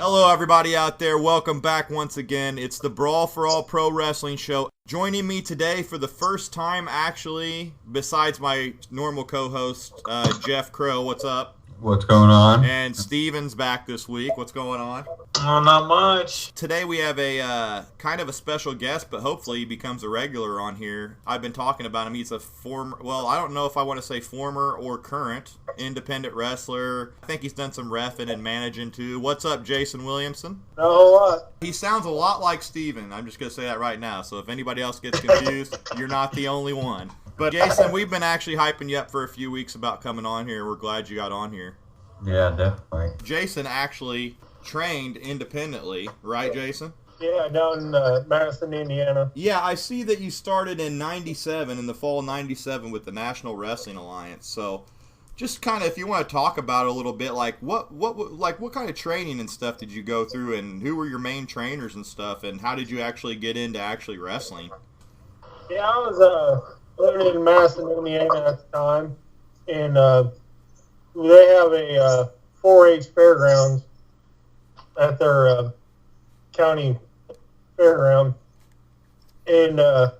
Hello, everybody out there. Welcome back once again. It's the Brawl for All Pro Wrestling Show. Joining me today for the first time, actually, besides my normal co-host, Jeff Crow. What's up? What's going on? And Steven's back this week. What's going on? Oh, not much. Today we have a kind of a special guest, but hopefully he becomes a regular on here. I've been talking about him. He's a former, well, I don't know if I want to say former or current independent wrestler. I think he's done some reffing and managing too. What's up, Jason Williamson? Not a whole lot. He sounds a lot like Steven. I'm just going to say that right now. So if anybody else gets confused, you're not the only one. But Jason, we've been actually hyping you up for a few weeks about coming on here. We're glad you got on here. Yeah, definitely. Jason actually trained independently, right, Jason? Yeah, down in Madison, Indiana. Yeah, I see that you started in '97, in the fall of '97, with the National Wrestling Alliance. So, just kind of, if you want to talk about it a little bit, like what kind of training and stuff did you go through, and who were your main trainers and stuff, and how did you actually get into actually wrestling? Yeah, I was living in Madison, Indiana at the time, and they have a 4-H fairgrounds at their county fairground. And so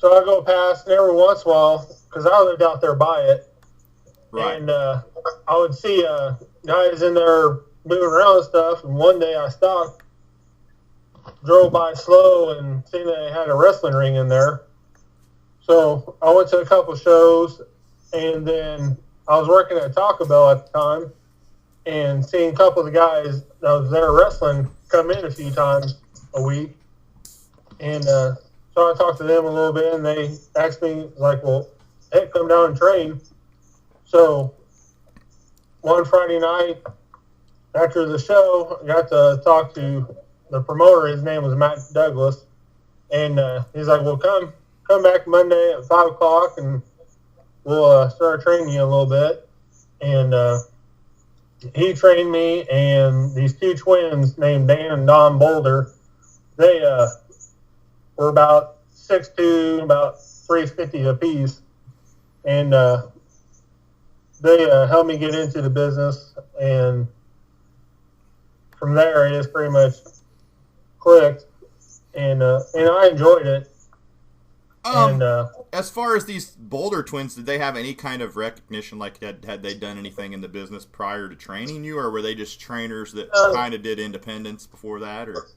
I go past, and every once in a while, because I lived out there by it, Right. and I would see guys in there moving around and stuff. And one day I stopped, drove by slow, and seen that they had a wrestling ring in there. So I went to a couple shows, and then I was working at Taco Bell at the time and seeing a couple of the guys that was there wrestling come in a few times a week. And so I talked to them a little bit, and they asked me, like, well, hey, come down and train. So one Friday night after the show, I got to talk to the promoter. His name was Matt Douglas. And he's like, well, come back Monday at 5 o'clock, and we'll start training you a little bit. And he trained me, and these two twins named Dan and Don Boulder, they were about 6'2", about 350 apiece. And they helped me get into the business. And from there, it just pretty much clicked. And I enjoyed it. As far as these Boulder twins, did they have any kind of recognition? Like, had they done anything in the business prior to training you, or were they just trainers that kind of did independence before that? Or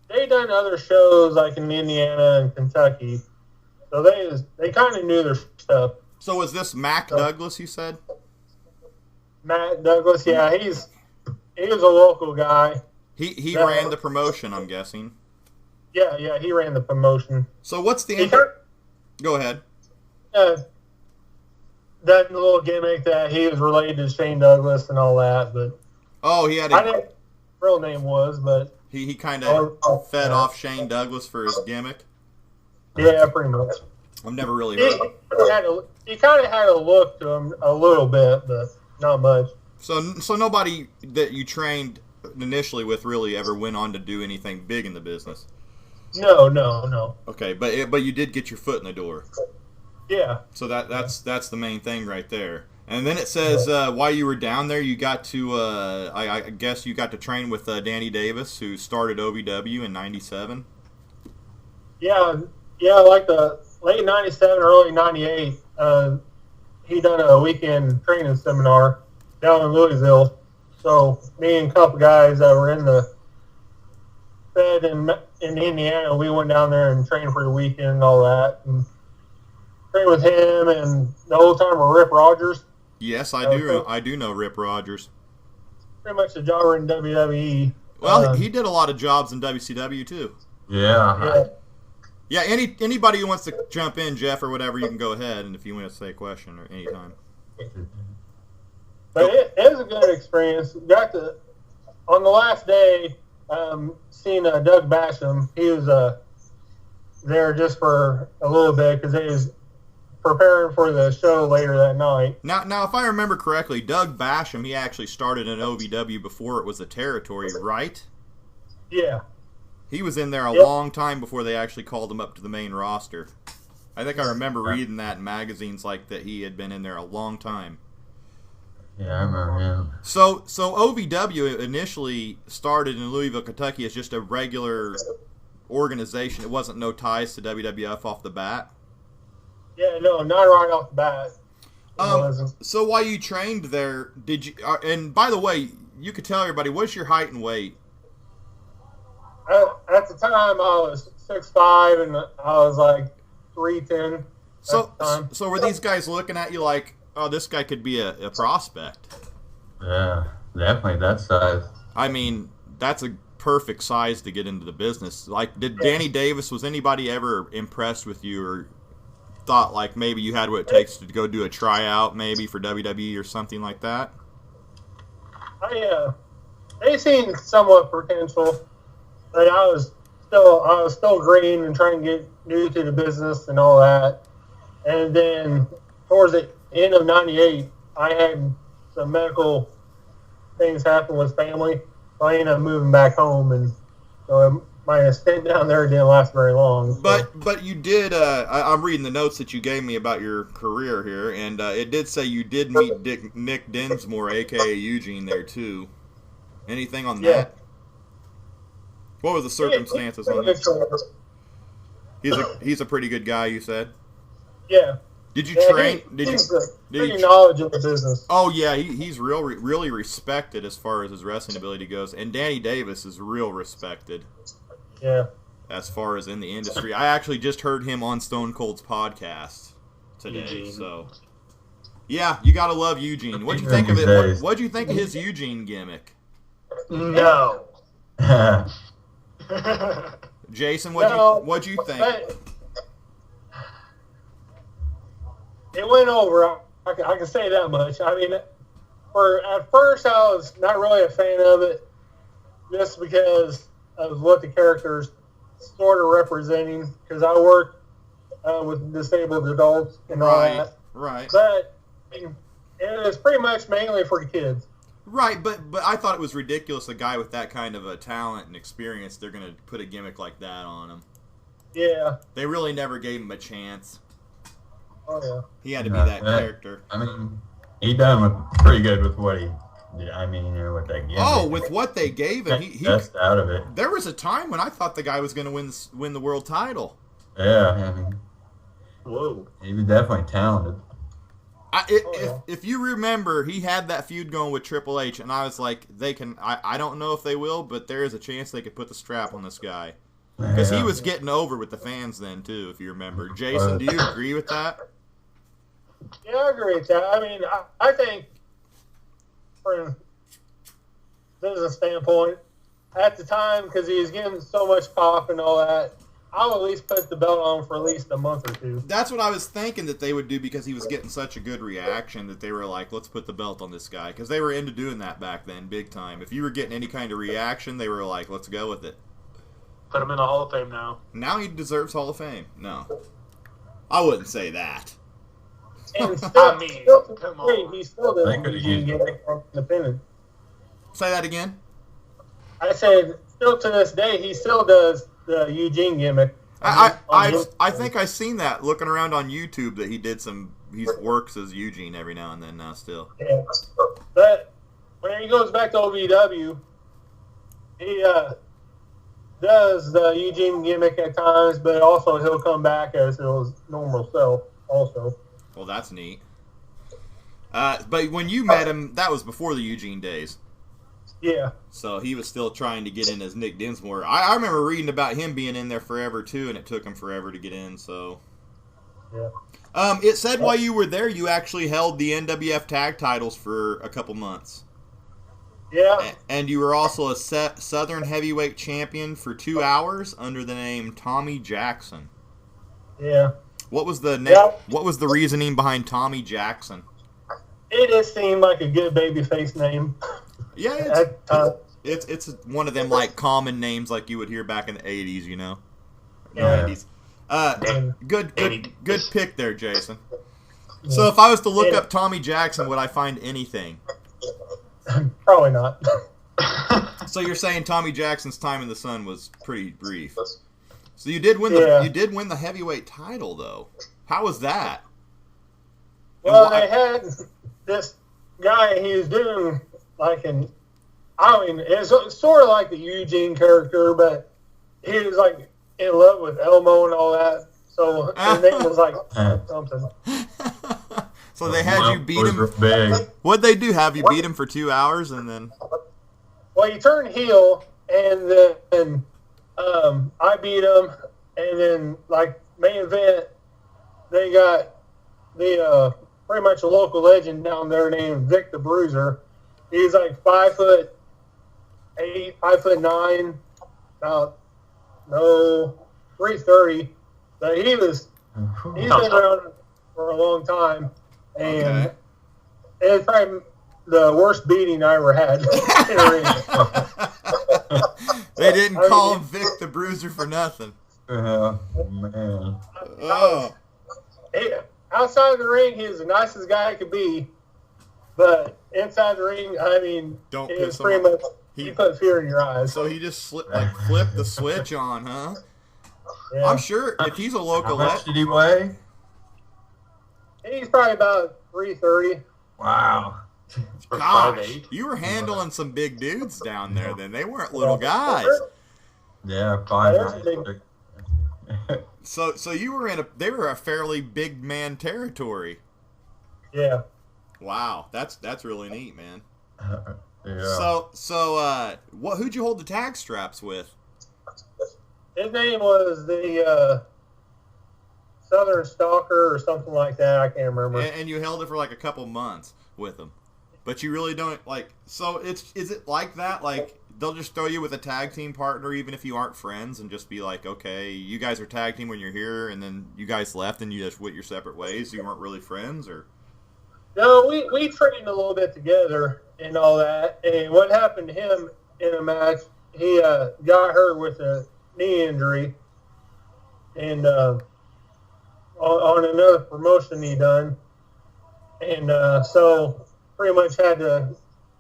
they done other shows like in Indiana and Kentucky, so they kind of knew their stuff. So was this Mac Douglas? You said Matt Douglas, yeah, he was a local guy. He ran the promotion, I'm guessing. Yeah, he ran the promotion. So what's the Go ahead. That little gimmick that he was related to Shane Douglas and all that, but he had I didn't know what his real name was, but he kind of fed off Shane Douglas for his gimmick. Yeah, pretty much. I've never really heard. He kind of had a look to him a little bit, but not much. So nobody that you trained initially with really ever went on to do anything big in the business. No. Okay, but you did get your foot in the door. Yeah. So that's the main thing right there. And then it says while you were down there, you got to I guess you got to train with Danny Davis, who started OVW in '97. Yeah, like the late '97, early '98. He done a weekend training seminar down in Louisville. So me and a couple guys that were in the Fed in Indiana, we went down there and trained for the weekend and all that. And trained with him and the old timer Rip Rogers. Yes, I do. I do know Rip Rogers. Pretty much a jobber in WWE. Well, he did a lot of jobs in WCW too. Yeah. Yeah. Anybody who wants to jump in, Jeff or whatever, you can go ahead, and if you want to say a question or anytime. But it was a good experience. Got to on the last day. Seen Doug Basham. He was there just for a little bit because he was preparing for the show later that night. Now, if I remember correctly, Doug Basham, he actually started in OVW before it was a territory, right? Yeah. He was in there a long time before they actually called him up to the main roster. I think I remember reading that in magazines like that he had been in there a long time. Yeah, I remember him. So OVW initially started in Louisville, Kentucky as just a regular organization. It wasn't no ties to WWF off the bat. Yeah, no, not right off the bat. So while you trained there, did you? And by the way, you could tell everybody, what's your height and weight? At the time, I was 6'5", and I was like 310. So were these guys looking at you like, oh, this guy could be a prospect? Yeah, definitely that size. I mean, that's a perfect size to get into the business. Like, did Danny Davis, was anybody ever impressed with you or thought like maybe you had what it takes to go do a tryout maybe for WWE or something like that? They seen somewhat potential. But I was still green and trying to get new to the business and all that. And then towards the end of '98, I had some medical things happen with family. So I ended up moving back home, and so my stint down there didn't last very long. So. But you did. I'm reading the notes that you gave me about your career here, and it did say you did meet Nick Dinsmore, aka Eugene, there too. Anything on that? What were the circumstances on that? He's a pretty good guy, you said? Yeah. Did you train? He's pretty knowledgeable of the business. Oh yeah, he's really respected as far as his wrestling ability goes, and Danny Davis is real respected. Yeah. As far as in the industry, I actually just heard him on Stone Cold's podcast today. Eugene. So, yeah, you gotta love Eugene. What'd you think of it? What'd you think of his Eugene gimmick? No. Jason, what'd you think? It went over. I can say that much. I mean, at first I was not really a fan of it, just because of what the character's sort of representing. Because I work with disabled adults and all that. Right. But I mean, it was pretty much mainly for the kids. Right, but I thought it was ridiculous. A guy with that kind of a talent and experience, they're gonna put a gimmick like that on him. Yeah. They really never gave him a chance. Oh yeah. He had to be that character. I mean, he done pretty good with what he did. I mean, with that gimmick. Oh, with what they gave him, he best out of it. There was a time when I thought the guy was going to win the world title. Yeah, I mean, Whoa. he was definitely talented. If you remember, he had that feud going with Triple H, and I was like, they can. I don't know if they will, but there is a chance they could put the strap on this guy because he was getting over with the fans then too. If you remember, Jason, do you agree with that? Yeah, I agree with that. I mean, I think from a business standpoint, at the time, because he was getting so much pop and all that, I'll at least put the belt on for at least a month or two. That's what I was thinking that they would do because he was getting such a good reaction that they were like, let's put the belt on this guy. Because they were into doing that back then, big time. If you were getting any kind of reaction, they were like, let's go with it. Put him in the Hall of Fame now. Now he deserves Hall of Fame. No. I wouldn't say that. And still, I mean, come on. he still doesn't get from independent. Say that again? I said, still to this day, he still does the Eugene gimmick. I think I've seen that looking around on YouTube that he works as Eugene every now and then now still. Yeah. But when he goes back to OVW, he does the Eugene gimmick at times, but also he'll come back as his normal self also. Well, that's neat. But when you met him, that was before the Eugene days. Yeah. So he was still trying to get in as Nick Dinsmore. I remember reading about him being in there forever, too, and it took him forever to get in, so... Yeah. It said while you were there, you actually held the NWF tag titles for a couple months. Yeah. And you were also a Southern Heavyweight Champion for 2 hours under the name Tommy Jackson. Yeah. What was the name? What was the reasoning behind Tommy Jackson? It just seemed like a good babyface name. Yeah, it's one of them like common names like you would hear back in the 80s, you know. Yeah. 90s. Good pick there, Jason. So if I was to look up Tommy Jackson, would I find anything? Probably not. So you're saying Tommy Jackson's time in the sun was pretty brief. So you did win the heavyweight title though. How was that? Well, they had this guy, he was doing like it's sort of like the Eugene character, but he was like in love with Elmo and all that. So his name was like something. So they had you beat him. Big. What'd they do? Have you beat him for 2 hours and then? Well, he turned heel, and then I beat him, and then like main event, they got the pretty much a local legend down there named Vic the Bruiser. He's like 5'8", 5'9", about 330. But he's been around for a long time, and it's probably the worst beating I ever had in a ring. They didn't call him Vic the Bruiser for nothing. Oh, man. Oh. Outside the ring, he's the nicest guy I could be, but inside the ring, I mean, Don't it's piss him pretty off. much he put fear in your eyes. So he just flipped the switch on, huh? Yeah. I'm sure if he's a How local much did he weigh? He's probably about 330. Wow. For gosh, 5'8". you were handling some big dudes down there then. They weren't little guys. Yeah, 5'9". So you were they were a fairly big man territory. Yeah. Wow, that's really neat, man. Yeah. So who'd you hold the tag straps with? His name was the Southern Stalker or something like that. I can't remember. And you held it for like a couple months with them. But you really don't like. So is it like that? Like they'll just throw you with a tag team partner even if you aren't friends, and just be like, okay, you guys are tag team when you're here, and then you guys left and you just went your separate ways. You weren't really friends, or? No, we trained a little bit together and all that. And what happened to him in a match? He got hurt with a knee injury, and on another promotion he done, and so pretty much had to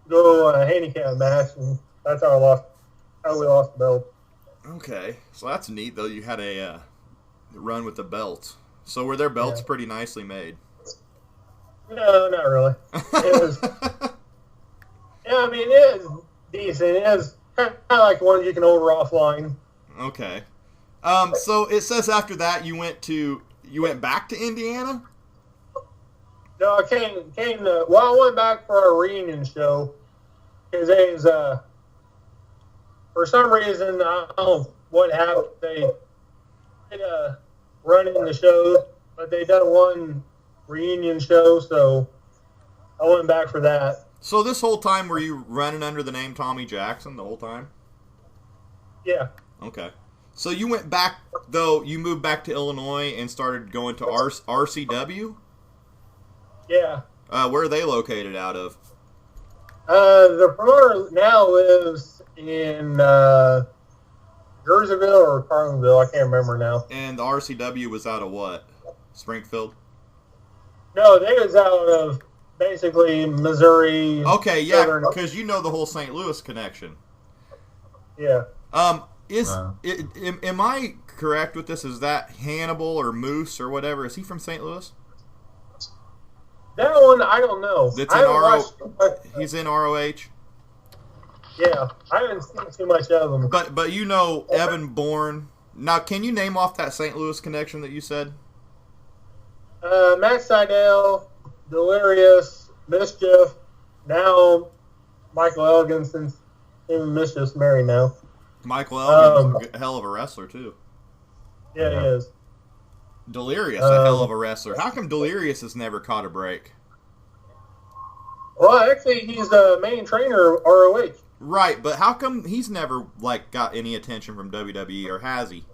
go a handicap match, and that's how we lost the belt. Okay, so that's neat though. You had a run with the belts. So were their belts pretty nicely made? No, not really. It was, I mean, it is decent. It is kind of like the ones you can order offline. Okay. So it says after that you went back to Indiana? No, I came to, well, I went back for our reunion show because it was, for some reason, I don't know what happened. They running the shows, but they done one reunion show, so I went back for that. So this whole time were you running under the name Tommy Jackson the whole time? Yeah. Okay. So you went back, though, you moved back to Illinois and started going to RCW? Yeah. Where are they located out of? The promoter now lives in Jerseyville or Carlinville. I can't remember now. And the RCW was out of what? Springfield? No, they was out of basically Missouri. Okay, yeah, because you know the whole St. Louis connection. Yeah. Am I correct with this? Is that Hannibal or Moose or whatever? Is he from St. Louis? That one, I don't know. He's in ROH? Yeah, I haven't seen too much of him. But you know Evan Bourne. Now, can you name off that St. Louis connection that you said? Matt Seidel, Delirious, Mischief, now Michael Elgin, since him and Mischief's married now. Michael Elgin's a hell of a wrestler, too. Yeah, he is. Delirious, a hell of a wrestler. How come Delirious has never caught a break? Well, actually, he's the main trainer of ROH. Right, but how come he's never got any attention from WWE, or has he?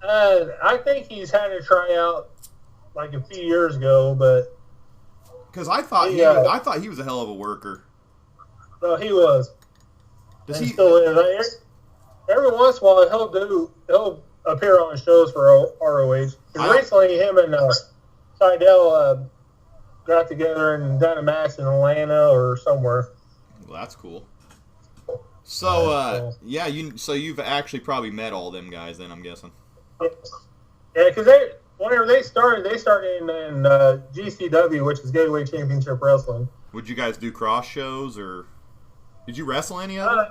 I think he's had a tryout like a few years ago, but because I thought he was a hell of a worker. No, he was. Does and he still is? Every once in a while, he'll appear on shows for ROH. Recently, him and Seidel got together and done a match in Atlanta or somewhere. Well, that's cool. So, you've actually probably met all them guys then, I'm guessing. Yeah, because whenever they started in GCW, which is Gateway Championship Wrestling. Would you guys do cross shows, or did you wrestle any of them?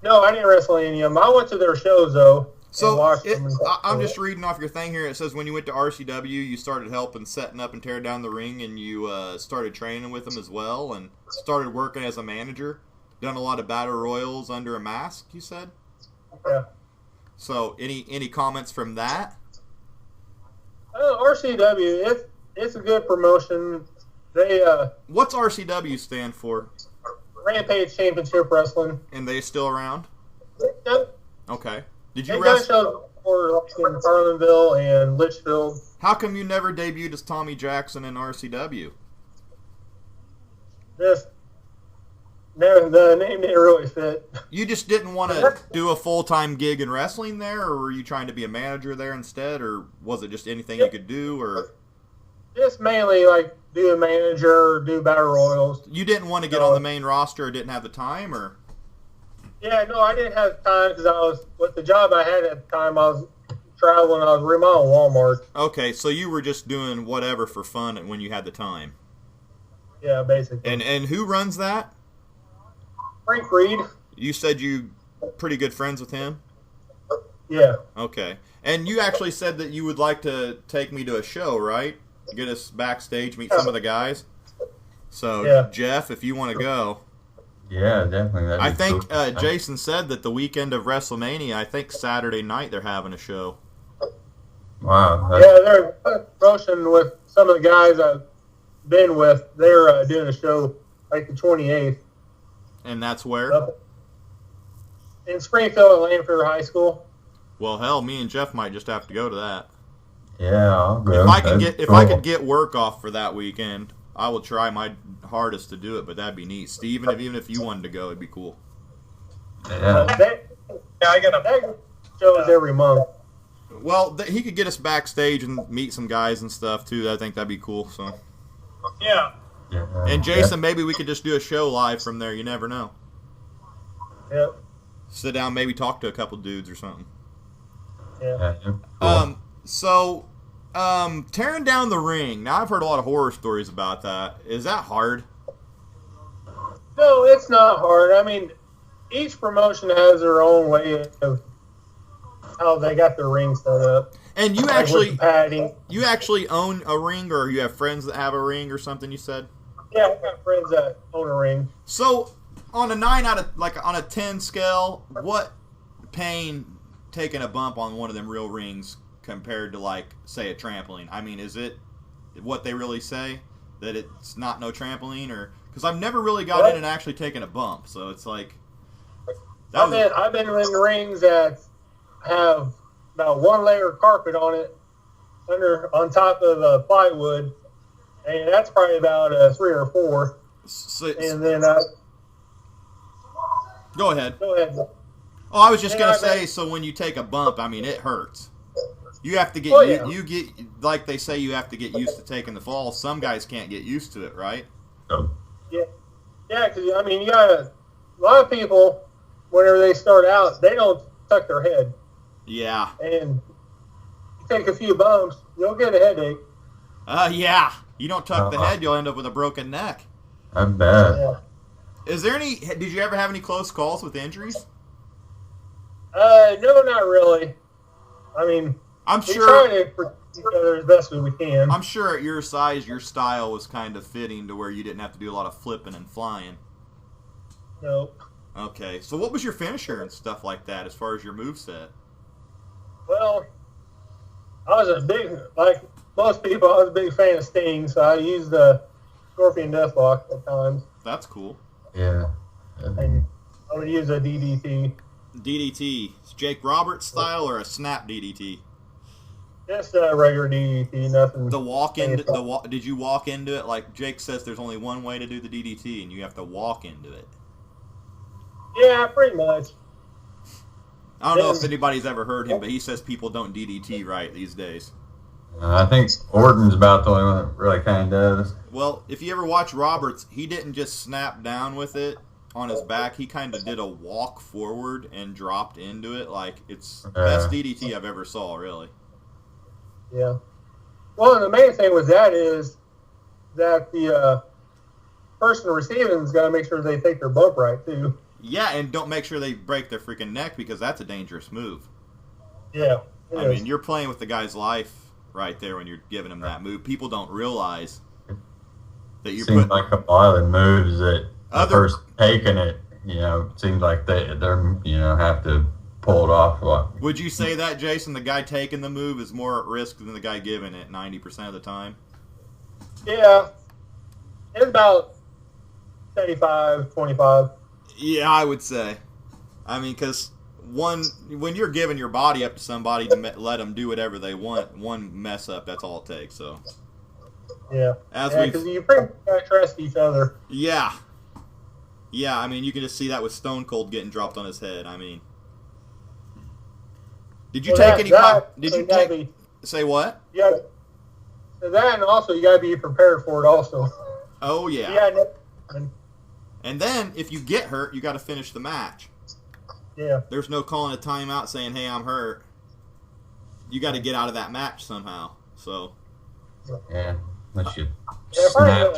No, I didn't wrestle any of them. I went to their shows, though. So I'm just reading off your thing here. It says when you went to RCW, you started helping setting up and tearing down the ring, and you started training with them as well, and started working as a manager. Done a lot of battle royals under a mask, you said? Yeah. So any comments from that? RCW, it's a good promotion. They What's RCW stand for? Rampage Championship Wrestling. And they still around? Yep. Okay. Did you They wrestle? got shows in Harlanville and Litchfield. How come you never debuted as Tommy Jackson in RCW? The name didn't really fit. You just didn't want to do a full-time gig in wrestling there, or were you trying to be a manager there instead, or was it just anything you could do, or? Just mainly like do a manager, do battle royals. You didn't want to get on the main roster, or didn't have the time, or? Yeah, no, I didn't have time because I was with the job I had at the time. I was traveling. I was remodeling Walmart. Okay, so you were just doing whatever for fun when you had the time. Yeah, basically. And who runs that? Frank Reed. You said you pretty good friends with him? Yeah. Okay. And you actually said that you would like to take me to a show, right? Get us backstage, meet some of the guys. So, yeah. Jeff, if you want to go. Yeah, definitely. I think Jason said that the weekend of WrestleMania, I think Saturday night they're having a show. Wow. Yeah, they're promotion with some of the guys I've been with. They're doing a show like the 28th. And that's where? In Springfield at Lanphier High School. Well, hell, me and Jeff might just have to go to that. Yeah, I'll go. If I could get work off for that weekend, I will try my hardest to do it. But that'd be neat, Steve. Even if you wanted to go, it'd be cool. Yeah. I got a shows every month. Well, he could get us backstage and meet some guys and stuff too. I think that'd be cool. So. Yeah. Yeah. And Jason, maybe we could just do a show live from there. You never know. Yep. Sit down, maybe talk to a couple dudes or something. Yeah. Cool. Um, Tearing down the ring. Now, I've heard a lot of horror stories about that. Is that hard? No, it's not hard. I mean, each promotion has their own way of how they got their ring set up. And you Like actually, with the padding. you actually own a ring, or you have friends that have a ring, or something? You said. Yeah, I've got friends that own a ring. So, on a 9 out of on a 10 scale, what pain taking a bump on one of them real rings compared to say a trampoline? I mean, is it what they really say that it's not no trampoline, or because I've never really got in and actually taken a bump, so it's like I've been in rings that have about one layer of carpet on it on top of plywood, and that's probably about 3 or 4. And then go ahead. Go ahead. Oh, I was just gonna say. So when you take a bump, I mean, it hurts. You have to get you get like they say you have to get used to taking the fall. Some guys can't get used to it, right? Oh. Yeah, because I mean, you got a lot of people whenever they start out, they don't tuck their head. Yeah. And you take a few bumps, you'll get a headache. Yeah. You don't tuck the head, you'll end up with a broken neck. I bet. Yeah. Is there any? Did you ever have any close calls with injuries? No, not really. I mean, I'm we sure. try to protect each other as best as we can. I'm sure at your size, your style was kind of fitting to where you didn't have to do a lot of flipping and flying. No. Okay, so what was your finisher and stuff like that as far as your moveset? Well, I was like most people, I was a big fan of Sting, so I used the Scorpion Deathlock at times. That's cool. Yeah. And I would use a DDT. DDT, Jake Roberts style or a snap DDT? Just a regular DDT, nothing. Did you walk into it? Like Jake says, there's only one way to do the DDT, and you have to walk into it. Yeah, pretty much. I don't know if anybody's ever heard him, but he says people don't DDT right these days. I think Orton's about the only one that really kind of does. Well, if you ever watch Roberts, he didn't just snap down with it on his back. He kind of did a walk forward and dropped into it. Like, it's the best DDT I've ever saw, really. Yeah. Well, and the main thing with that is that the person receiving's got to make sure they take their bump right too. Yeah, and don't make sure they break their freaking neck because that's a dangerous move. Yeah. I mean, you're playing with the guy's life right there when you're giving him that move. People don't realize that you're seems putting... like a lot of the moves that the person taking it, seems like they're have to pull it off. Would you say that, Jason, the guy taking the move is more at risk than the guy giving it 90% of the time? Yeah. It's about 75-25. Yeah, I would say. I mean, because when you're giving your body up to somebody to let them do whatever they want, one mess up, that's all it takes. So. Yeah. Because you pretty much trust each other. Yeah. Yeah, I mean, you can just see that with Stone Cold getting dropped on his head. I mean, did you take any? Did you take? Say what? Yeah. So that, and also you got to be prepared for it. Also. Oh yeah. Yeah. And then if you get hurt, you got to finish the match. Yeah. There's no calling a timeout saying, "Hey, I'm hurt." You got to get out of that match somehow. So. Yeah. Unless you snap.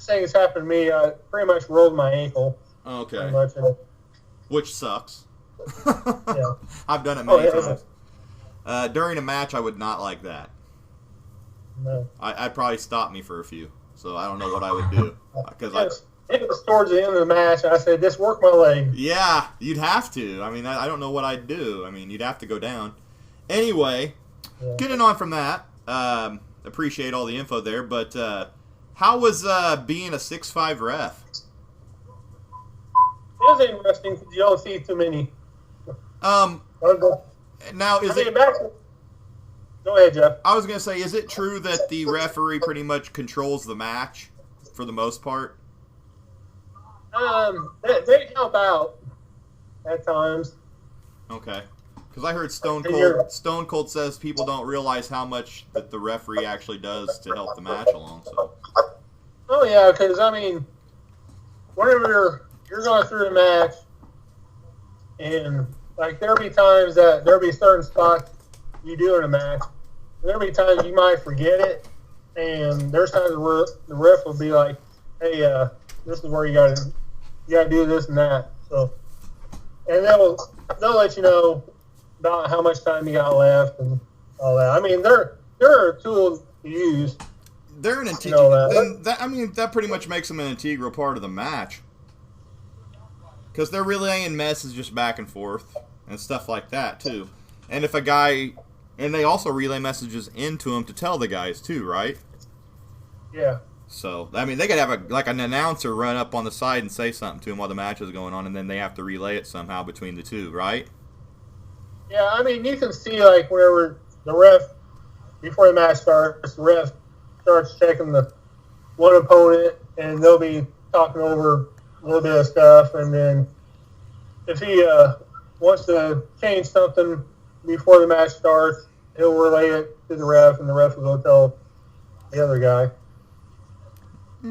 Things happened to me. I pretty much rolled my ankle. Okay. Much, which sucks. Yeah. I've done it many times. During a match, I would not like that. No. I'd probably stop me for a few. So I don't know what I would do. It was towards the end of the match. I said, just work my leg. Yeah, you'd have to. I mean, I don't know what I'd do. I mean, you'd have to go down. Anyway, getting on from that, appreciate all the info there, but how was being a 6'5" ref? It was interesting because you don't see too many. Now, Go ahead, Jeff. I was going to say, is it true that the referee pretty much controls the match for the most part? They help out at times. Okay. Because I heard Stone Cold says people don't realize how much that the referee actually does to help the match along. So. Oh, yeah, because, I mean, whenever you're going through the match, and, like, there'll be times that there'll be certain spots you do in a match, and there'll be times you might forget it, and there's times where the ref will be like, hey, this is where you gotta do this and that. So, and they'll let you know about how much time you got left and all that. I mean, there are tools to use. They're an integral. That pretty much makes them an integral part of the match, because they're relaying messages back and forth and stuff like that too. And if a guy, and they also relay messages into them to tell the guys too, right? Yeah. So I mean, they could have an announcer run up on the side and say something to them while the match is going on, and then they have to relay it somehow between the two, right? Yeah, I mean, you can see, like, whenever the ref, before the match starts, the ref starts checking the one opponent, and they'll be talking over a little bit of stuff, and then if he wants to change something before the match starts, he'll relay it to the ref, and the ref will go tell the other guy.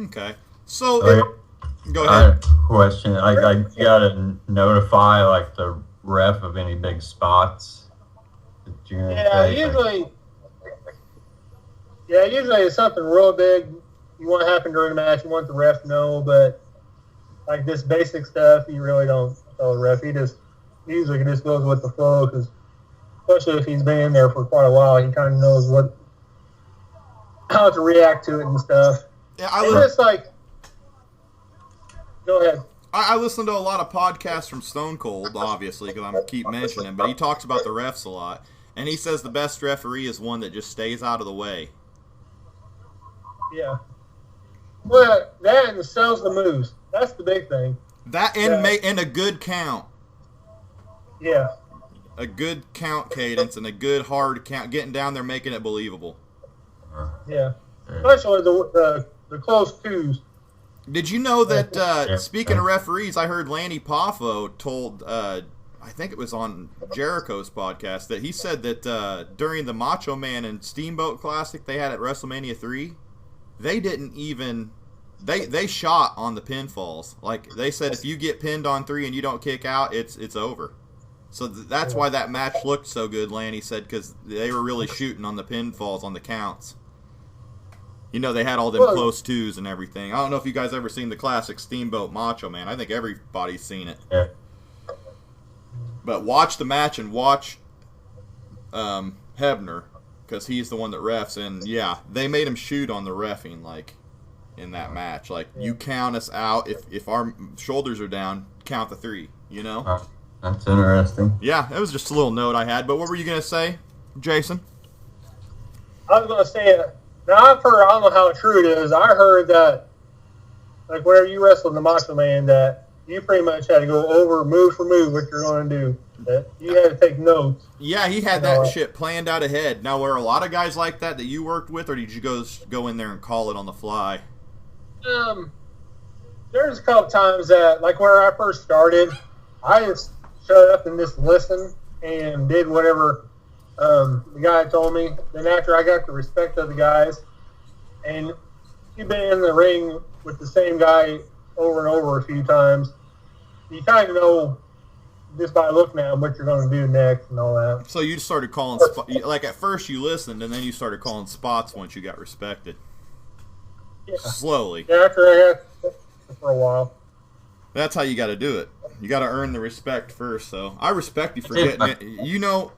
Okay. So, go ahead. I have a question. I gotta notify, like, the ref of any big spots that you're gonna take? Usually it's something real big you want to happen during the match. You want the ref to know, but like this basic stuff, you really don't tell the ref. He usually just goes with the flow, because especially if he's been in there for quite a while, he kind of knows how to react to it and stuff. Yeah, go ahead. I listen to a lot of podcasts from Stone Cold, obviously, because I keep mentioning him, but he talks about the refs a lot, and he says the best referee is one that just stays out of the way. Yeah. Well, that and sells the moves. That's the big thing. That and a good count. Yeah. A good count cadence and a good hard count, getting down there, making it believable. Yeah. Especially the close twos. Did you know that, speaking of referees, I heard Lanny Poffo told, I think it was on Jericho's podcast, that he said that during the Macho Man and Steamboat Classic they had at WrestleMania 3, they didn't even, they shot on the pinfalls. Like, they said if you get pinned on 3 and you don't kick out, it's over. So that's why that match looked so good, Lanny said, because they were really shooting on the pinfalls, on the counts. You know, they had all them close twos and everything. I don't know if you guys ever seen the classic Steamboat Macho Man. I think everybody's seen it. Yeah. But watch the match and watch Hebner, because he's the one that refs. And, yeah, they made him shoot on the reffing, like, in that match. Like, you count us out. If our shoulders are down, count the 3, you know? That's interesting. Yeah, that was just a little note I had. But what were you going to say, Jason? I was going to say, now I've heard, I don't know how true it is, I heard that, like, whenever you wrestled the Macho Man, that you pretty much had to go over move for move what you're going to do. That you had to take notes. Yeah, he had that shit planned out ahead. Now, were a lot of guys like that you worked with, or did you go in there and call it on the fly? There's a couple times that, like, where I first started, I just shut up and just listened and did whatever the guy told me. Then after I got the respect of the guys, and you've been in the ring with the same guy over and over a few times, you kind of know just by looking at him what you're going to do next and all that. So you started calling, like at first you listened, and then you started calling spots once you got respected. Yeah. Slowly. Yeah, after I got for a while. That's how you got to do it. You got to earn the respect first. So I respect you for getting it. You know,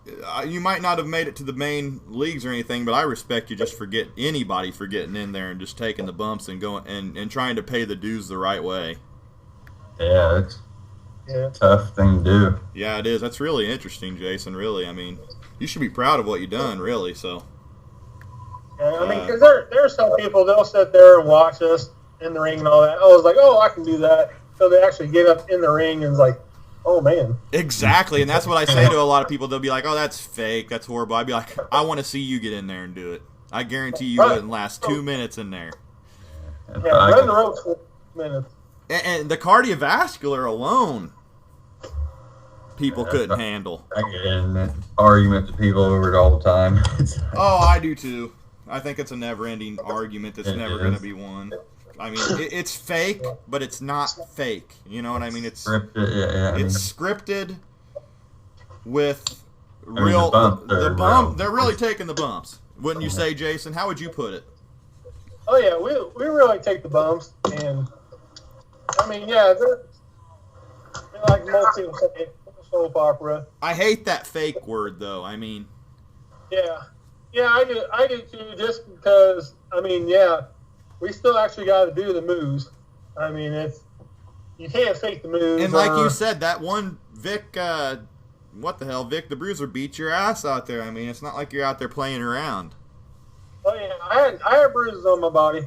you might not have made it to the main leagues or anything, but I respect you just for anybody for getting in there and just taking the bumps and going and trying to pay the dues the right way. Yeah, it's a tough thing to do. Yeah, it is. That's really interesting, Jason. Really, I mean, you should be proud of what you've done. Really, so. Yeah, I mean, because there's some people, they'll sit there and watch us in the ring and all that. I was like, oh, I can do that. So they actually get up in the ring and it's like, oh, man. Exactly, and that's what I say to a lot of people. They'll be like, oh, that's fake. That's horrible. I'd be like, I want to see you get in there and do it. I guarantee you wouldn't last 2 minutes in there. Yeah, run the ropes for 2 minutes. And the cardiovascular alone, people couldn't handle. I get in arguments with people over it all the time. Oh, I do too. I think it's a never-ending argument that's never going to be won. I mean, it's fake, but it's not fake. You know what I mean? It's scripted. It's scripted with real. The bump. They're really taking the bumps. Wouldn't you say, Jason? How would you put it? Oh yeah, we really take the bumps, and I mean, yeah, they're like most people say, soap opera. I hate that fake word, though. I mean, yeah, I do too. Just because, I mean, yeah. We still actually got to do the moves. I mean, you can't fake the moves. And like you said, that one Vic, what the hell, Vic the Bruiser beat your ass out there. I mean, it's not like you're out there playing around. Oh yeah, I had bruises on my body.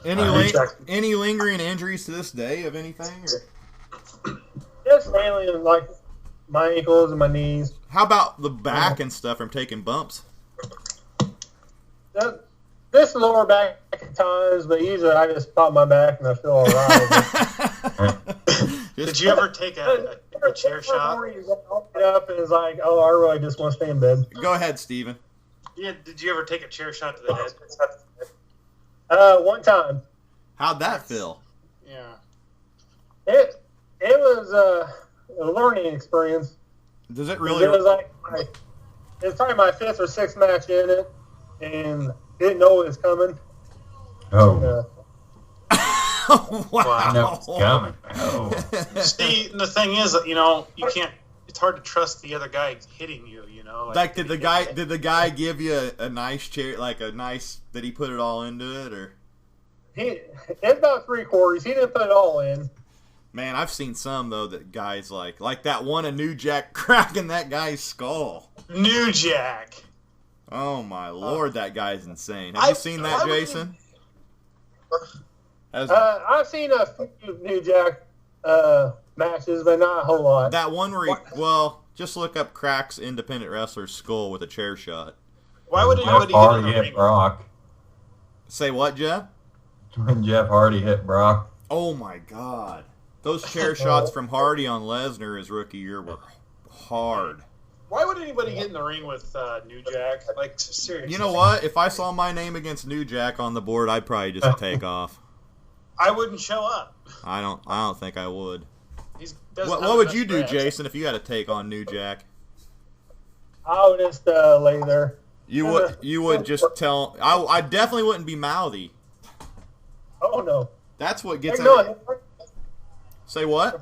Any lingering injuries to this day of anything? Or? Just mainly like my ankles and my knees. How about the back and stuff from taking bumps? This lower back at times, but usually I just pop my back and I feel all right. Did you ever take a chair shot? Get up and it's like, oh, I really just want to stay in bed. Go ahead, Steven. Yeah, did you ever take a chair shot to the head? One time. How'd that feel? Yeah. It was a learning experience. Does it really? It was like it was probably my 5th or 6th match in it, and didn't know it was coming. Oh. Wow. I know it's coming. Oh. See, the thing is, you know, you can't. It's hard to trust the other guy hitting you. You know. Like, did the guy give you a nice chair, like a nice? Did he put it all into it, or? It's about 3/4. He didn't put it all in. Man, I've seen some though that guys like that one a New Jack cracking that guy's skull. New Jack. Oh my lord, that guy's insane. Have you seen that, Jason? I've seen a few New Jack matches, but not a whole lot. That one where just look up cracks independent wrestler's skull with a chair shot. Why would anybody get in the ring? Brock. Say what, Jeff? When Jeff Hardy hit Brock. Oh my god. Those chair shots from Hardy on Lesnar his rookie year were hard. Why would anybody get in the ring with New Jack? Like, seriously. You know what? If I saw my name against New Jack on the board, I'd probably just take off. I wouldn't show up. I don't think I would. What would you do, Jason, if you had to take on New Jack? I would just lay there. You would just tell. I definitely wouldn't be mouthy. Oh no. That's what gets. Say what?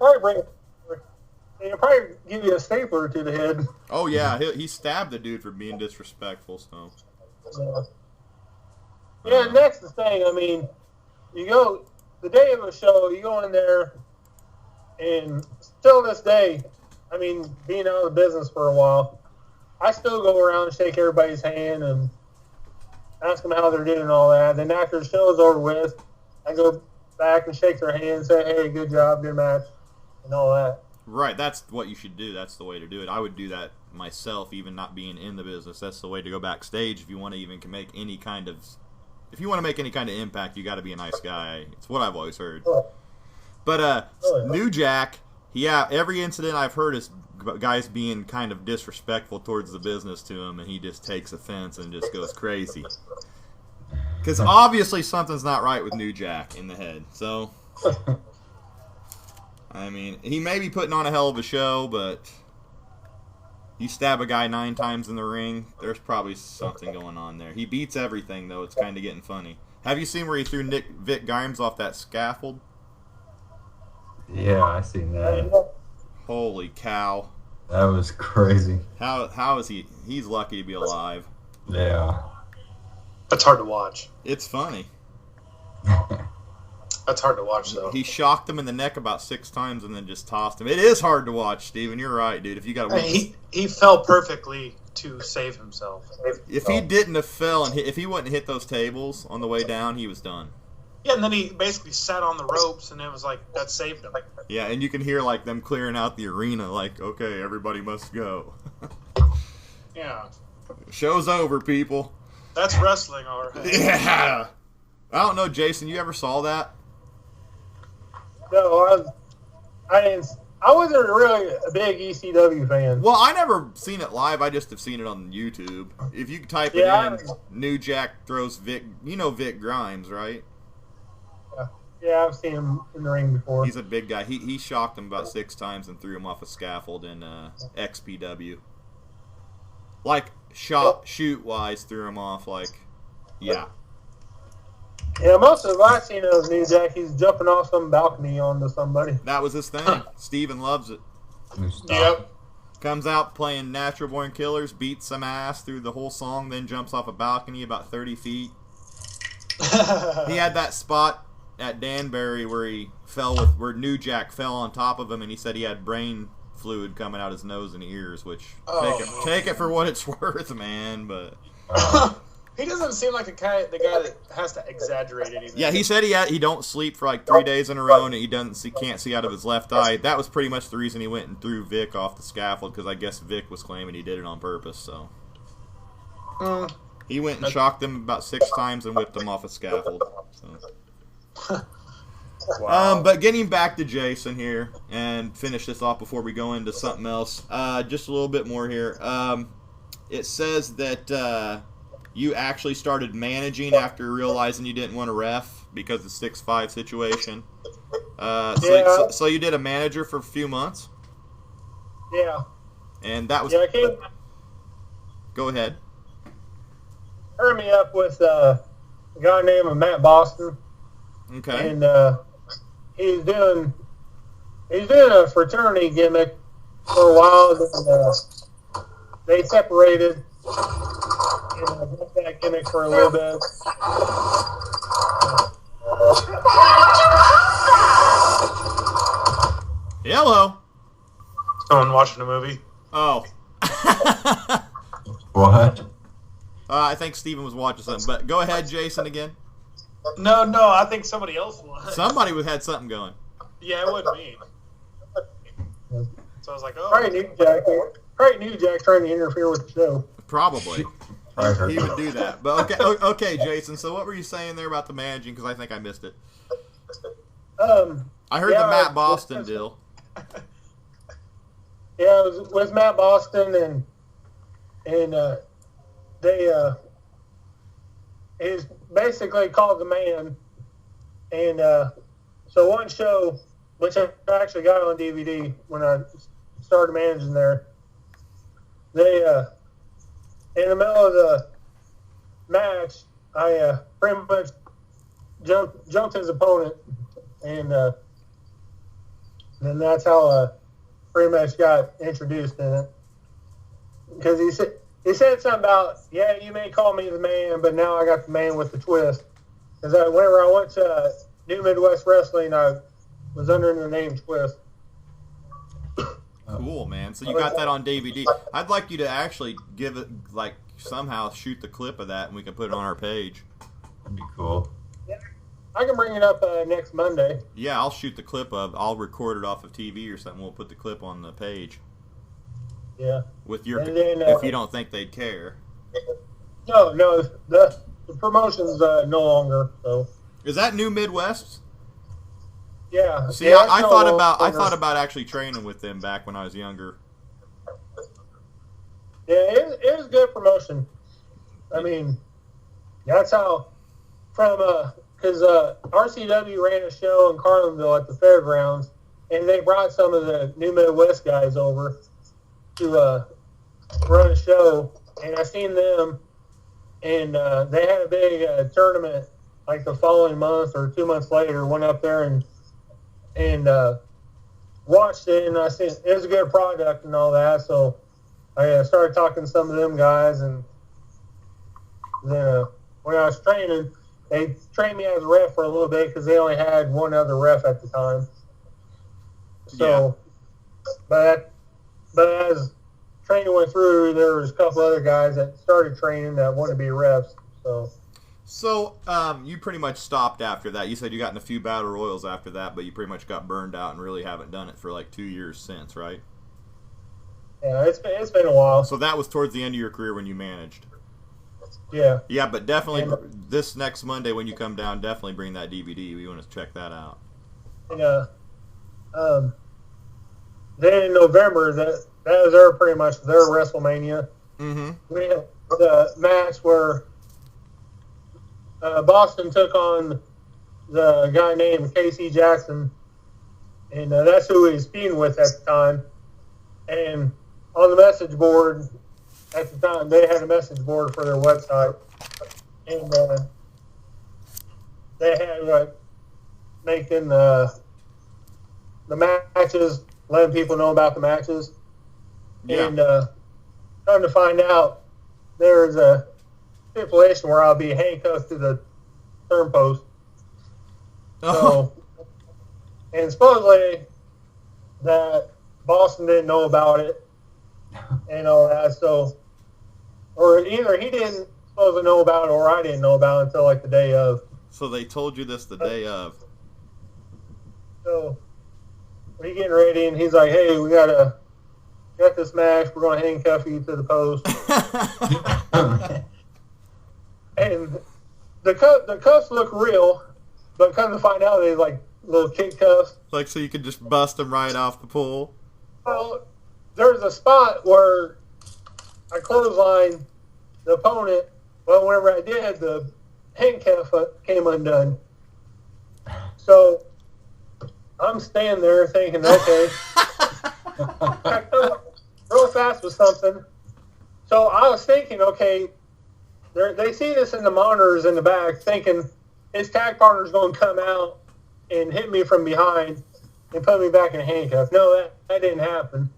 He'll probably give you a stapler to the head. Oh yeah, he stabbed the dude for being disrespectful. So. Yeah, and that's the thing. I mean, you go the day of a show, you go in there, and still this day, I mean, being out of the business for a while, I still go around and shake everybody's hand and ask them how they're doing and all that. Then after the show's over with, I go back and shake their hand and say, hey, good job, good match, and all that. Right, that's what you should do. That's the way to do it. I would do that myself, even not being in the business. That's the way to go backstage if you want to even make any kind of impact. You got to be a nice guy. It's what I've always heard. But New Jack, every incident I've heard is guys being kind of disrespectful towards the business to him, and he just takes offense and just goes crazy. Because obviously something's not right with New Jack in the head. So, I mean, he may be putting on a hell of a show, but you stab a guy 9 times in the ring, there's probably something going on there. He beats everything, though. It's kind of getting funny. Have you seen where he threw Vic Grimes off that scaffold? Yeah, I seen that. Holy cow. That was crazy. How is he? He's lucky to be alive. Yeah. That's hard to watch. It's funny. That's hard to watch, though. He shocked him in the neck about 6 times and then just tossed him. It is hard to watch, Steven. You're right, dude. If you got he fell perfectly to save himself. If he didn't have fell and if he wouldn't hit those tables on the way down, he was done. Yeah, and then he basically sat on the ropes, and it was like, that saved him. Yeah, and you can hear like them clearing out the arena, like, okay, everybody must go. Yeah. Show's over, people. That's wrestling, all right. Yeah. I don't know, Jason. You ever saw that? No, I didn't. I wasn't really a big ECW fan. Well, I never seen it live. I just have seen it on YouTube. If you type it in, New Jack throws Vic. You know Vic Grimes, right? Yeah, I've seen him in the ring before. He's a big guy. He shocked him about 6 times and threw him off a scaffold in XPW. Like shoot wise, threw him off. Like, yeah. Yeah, most of what I've seen of New Jack, he's jumping off some balcony onto somebody. That was his thing. Steven loves it. Yep. Comes out playing Natural Born Killers, beats some ass through the whole song, then jumps off a balcony about 30 feet. He had that spot at Danbury where New Jack fell on top of him, and he said he had brain fluid coming out his nose and ears, which take it for what it's worth, man. But he doesn't seem like the guy that has to exaggerate anything. yeah, he said he don't sleep for like 3 days in a row, and he can't see out of his left eye. That was pretty much the reason he went and threw Vic off the scaffold, because I guess Vic was claiming he did it on purpose. So he went and shocked him about 6 times and whipped him off a scaffold. So. Wow. But getting back to Jason here and finish this off before we go into something else. Just a little bit more here. It says that you actually started managing after realizing you didn't want to ref because of the 6'5" situation. So you did a manager for a few months? Yeah. And that was... Yeah, I came... Go ahead. Hurry me up with a guy named Matt Boston. Okay. And he's doing a fraternity gimmick for a while. And, they separated. And I did that gimmick for a little bit. Hello. Someone watching a movie. Oh. What? I think Steven was watching something. But go ahead, Jason, again. No, I think somebody else was. Somebody had something going. Yeah, it wasn't me. So I was like, oh. Probably New Jack trying to interfere with the show. Probably. He would do that. But okay, Jason. So what were you saying there about the managing? Because I think I missed it. I heard the Matt Boston deal. Yeah, it was with Matt Boston, and he's basically called the man, and so one show which I actually got on DVD when I started managing there. They, in the middle of the match, I pretty much jumped his opponent, and then that's how I pretty much got introduced in it. Because he said something about, yeah, you may call me the man, but now I got the man with the twist. Because whenever I went to New Midwest Wrestling, I was under the name Twist. Cool, man. So you got that on DVD. I'd like you to actually give it, like, somehow shoot the clip of that, and we can put it on our page. That'd be cool. Yeah, I can bring it up next Monday. Yeah, I'll shoot the clip I'll record it off of TV or something. We'll put the clip on the page. Yeah. With your, then, if you don't think they'd care. No, the promotion's no longer. So. Is that New Midwest? Yeah. See, yeah, I thought about actually training with them back when I was younger. Yeah, it was good promotion. I mean, that's how because RCW ran a show in Carlinville at the fairgrounds, and they brought some of the New Midwest guys over to run a show, and I seen them, and they had a big tournament like the following month or 2 months later. Went up there and watched it, and I seen it was a good product and all that. So I started talking to some of them guys, and then when I was training, they trained me as a ref for a little bit because they only had one other ref at the time. So, yeah. But as training went through, there was a couple other guys that started training that wanted to be refs. So you pretty much stopped after that. You said you got in a few battle royals after that, but you pretty much got burned out and really haven't done it for like 2 years since, right? Yeah, it's been a while. So that was towards the end of your career when you managed. Yeah. Yeah, but definitely this next Monday when you come down, definitely bring that DVD. We want to check that out. And then in November, that was pretty much their WrestleMania. Mm-hmm. We had the match where Boston took on the guy named Casey Jackson, and that's who he was feuding with at the time. And on the message board at the time, they had a message board for their website, and they had making the matches, letting people know about the matches. Yeah. And come to find out, there's a stipulation where I'll be handcuffed to the turn post. Oh. So, and supposedly that Boston didn't know about it and all that. So, or either he didn't supposed to know about it or I didn't know about it until like the day of. So they told you this the day of. So we're getting ready, and he's like, "Hey, we got this match. We're going to handcuff you to the post." And the cuffs look real, but come to find out they're like little kid cuffs. Like so you could just bust them right off the pull. Well, there's a spot where I clothesline the opponent. Well, whenever I did, the handcuff came undone. So I'm standing there thinking, okay, I come up real fast with something. So I was thinking, okay, they see this in the monitors in the back, thinking his tag partner's going to come out and hit me from behind and put me back in a handcuff. No, that didn't happen.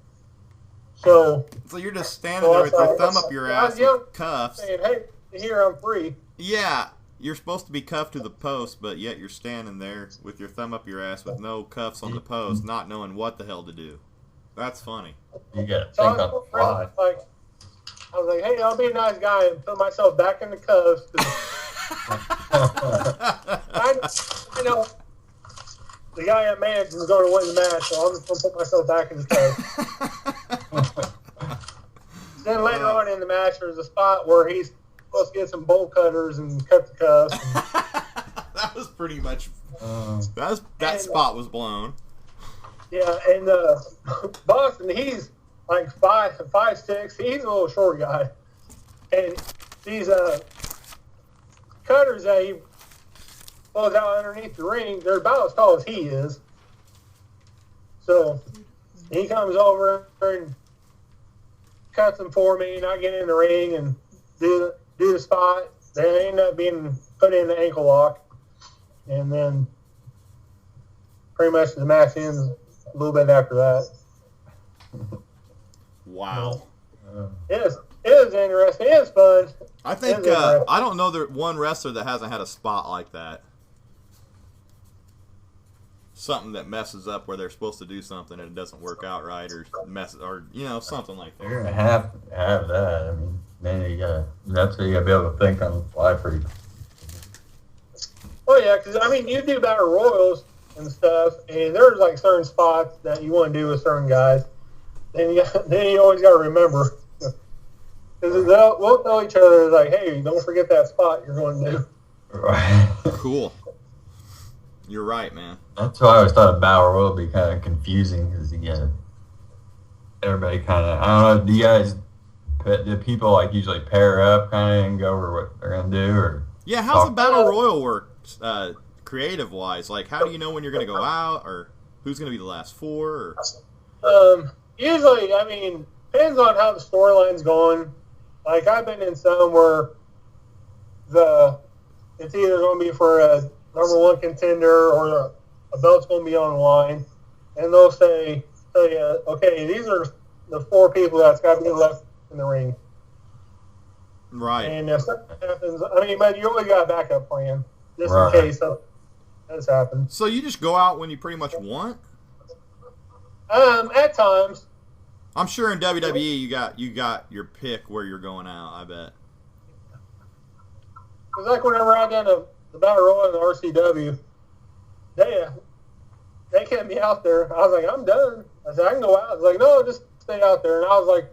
So you're just standing there with your thumb up your ass with cuffs. Saying, hey, here, I'm free. Yeah, you're supposed to be cuffed to the post, but yet you're standing there with your thumb up your ass with no cuffs on the post, not knowing what the hell to do. That's funny. You got to think on the fly. I was like, hey, I'll be a nice guy and put myself back in the cuffs. I know the guy at management is going to win the match, so I'm just going to put myself back in the cuffs. Then later on in the match, there's a spot where he's supposed to get some bolt cutters and cut the cuffs. That was pretty much. That spot was blown. Yeah, and Boston, he's like 5'6". He's a little short guy, and these cutters that he pulls out underneath the ring, they're about as tall as he is. So he comes over and cuts them for me, and I get in the ring and do the spot. They end up being put in the ankle lock, and then pretty much the match ends a little bit after that. Wow. It is interesting. It is fun. I think I don't know there one wrestler that hasn't had a spot like that. Something that messes up where they're supposed to do something and it doesn't work out right, or something like that. You're gonna have to have that. I mean, man, that's what you gotta be able to think on the fly pretty. Oh yeah, because I mean, you do battle royals and stuff, and there's like certain spots that you want to do with certain guys. Then you always got to remember, because we'll tell each other like, "Hey, don't forget that spot you're going to do." Right. Cool. You're right, man. That's why I always thought a battle royal would be kind of confusing, because you get everybody kind of. I don't know. Do people like usually pair up kind of and go over what they're gonna do, or? Yeah, how's the battle royal work, creative wise? Like, how do you know when you're gonna go out, or who's gonna be the last four? Or? Usually, I mean, depends on how the storyline's going. Like, I've been in some where it's either going to be for a number one contender or a belt's going to be on the line, and they'll tell you, okay, these are the four people that's got to be left in the ring. Right. And if something happens, I mean, but you always got a backup plan just Right. in case something does happen. So you just go out when you pretty much want? At times. I'm sure in WWE you got your pick where you're going out, I bet. It's like whenever I done the Battle Royal in the RCW, they kept me out there. I was like, I'm done. I said, I can go out. I was like, no, just stay out there. And I was like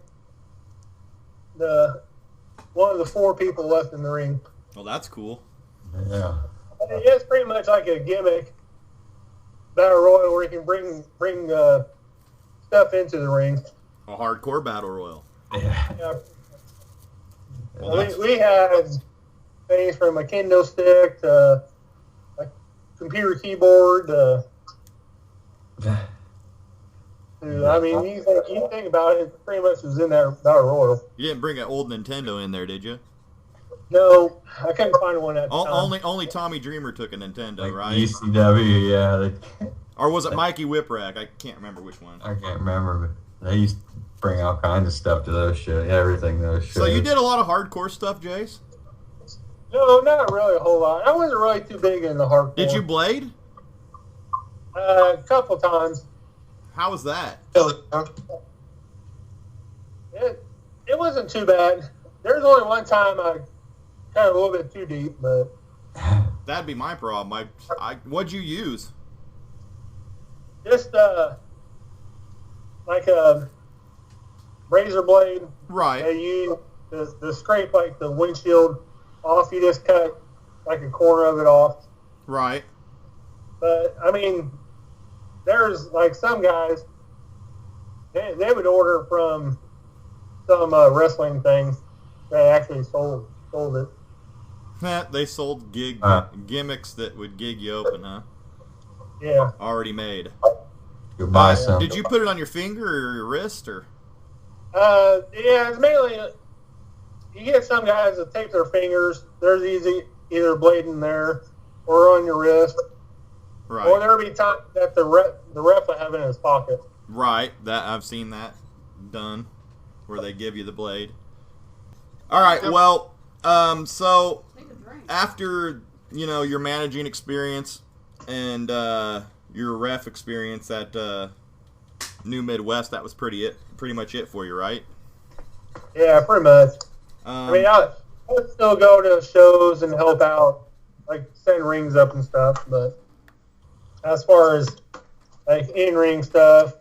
one of the four people left in the ring. Well, that's cool. Yeah. It's pretty much like a gimmick Battle Royal where you can bring stuff into the ring. A hardcore battle royal. Yeah. Well, We had things from a kendo stick to a computer keyboard I mean, you think about it, it pretty much was in that Battle Royal. You didn't bring an old Nintendo in there, did you? No, I couldn't find one at the time. Only Tommy Dreamer took a Nintendo, Like right? ECW, yeah. Or was it Mikey Whipwreck? I can't remember which one. I can't remember, but they used to bring all kinds of stuff to those shows. Everything those shows. So you did a lot of hardcore stuff, Jace? No, not really a whole lot. I wasn't really too big in the hardcore. Did you blade? A couple times. How was that? It wasn't too bad. There was only one time I got a little bit too deep, but That'd be my problem. What'd you use? just like a razor blade. Right. They use to scrape like the windshield off. You just cut like a corner of it off. Right. But I mean, there's like some guys, they would order from some wrestling thing that actually sold it. They sold gimmicks that would gig you open, huh? Yeah. Already made. Go buy some. Did you put it on your finger or your wrist, or? Yeah, it's mainly you get some guys that tape their fingers. There's either blade in there or on your wrist. Right. Or there'll be times that the ref will have it in his pocket. Right. That I've seen that done, where they give you the blade. All right. Well, so after your managing experience and your ref experience at New Midwest, that was pretty much it for you, right? Yeah, pretty much. I mean, I would still go to shows and help out, like send rings up and stuff, but as far as like in-ring stuff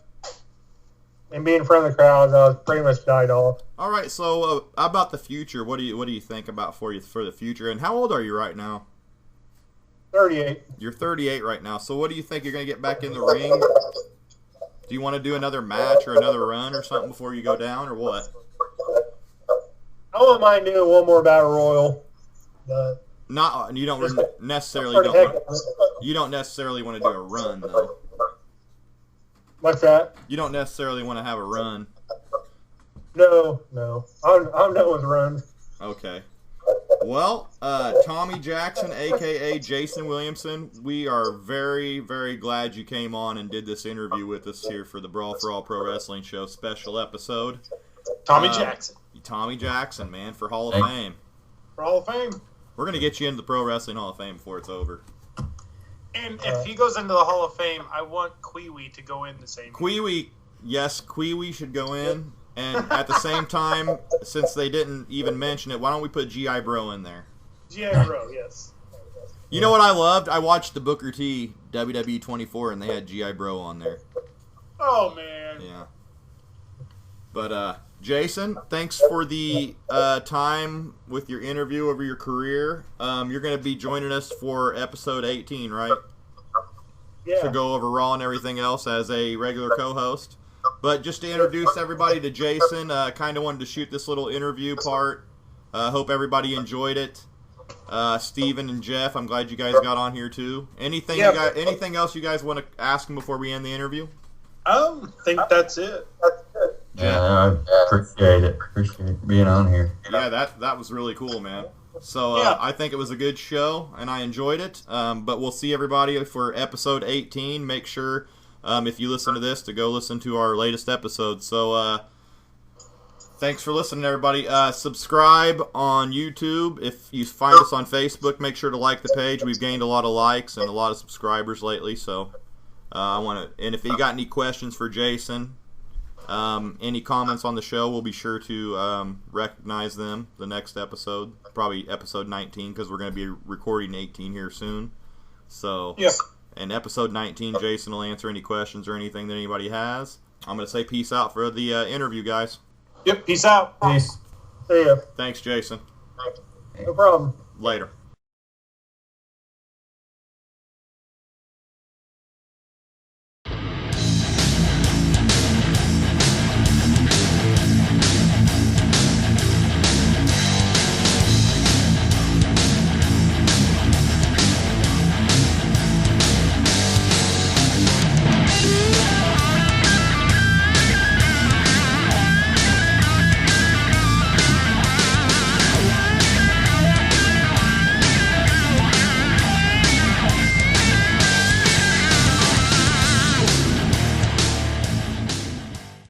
and being in front of the crowds, I was pretty much died off. All right, so about the future, what do you think about for the future? And how old are you right now? 38. You're 38 right now. So what do you think you're going to get back in the ring? Do you want to do another match or another run or something before you go down, or what? I wouldn't mind doing one more battle royal, but You don't necessarily want to do a run though. What's that? You don't necessarily want to have a run. No. I'm done with runs. Okay. Well, Tommy Jackson, a.k.a. Jason Williamson, we are very, very glad you came on and did this interview with us here for the Brawl for All Pro Wrestling Show special episode. Tommy Jackson. Tommy Jackson, man, for Hall of Fame. For Hall of Fame. We're going to get you into the Pro Wrestling Hall of Fame before it's over. And if he goes into the Hall of Fame, I want Kwee-Wee to go in the same year. Kwee-Wee, yes, Kwee-Wee should go in. And at the same time, since they didn't even mention it, why don't we put G.I. Bro in there? G.I. Bro, yes. You know what I loved? I watched the Booker T WWE 24, and they had G.I. Bro on there. Oh, man. Yeah. But, Jason, thanks for the time with your interview over your career. You're going to be joining us for episode 18, right? Yeah. To go over Raw and everything else as a regular co-host. But just to introduce everybody to Jason, kind of wanted to shoot this little interview part. Hope everybody enjoyed it. Steven and Jeff, I'm glad you guys got on here too. Anything else you guys want to ask him before we end the interview? I think that's it. Yeah, I appreciate it. Appreciate being on here. Yeah, that was really cool, man. So I think it was a good show, and I enjoyed it. But we'll see everybody for episode 18. Make sure, if you listen to this, to go listen to our latest episode. So thanks for listening, everybody. Subscribe on YouTube. If you find us on Facebook, make sure to like the page. We've gained a lot of likes and a lot of subscribers lately. So and if you got any questions for Jason, any comments on the show, we'll be sure to recognize them the next episode, probably episode 19, because we're going to be recording 18 here soon. So, in episode 19, Jason will answer any questions or anything that anybody has. I'm going to say peace out for the interview, guys. Yep, peace out. Peace. See ya. Thanks, Jason. No problem. Later.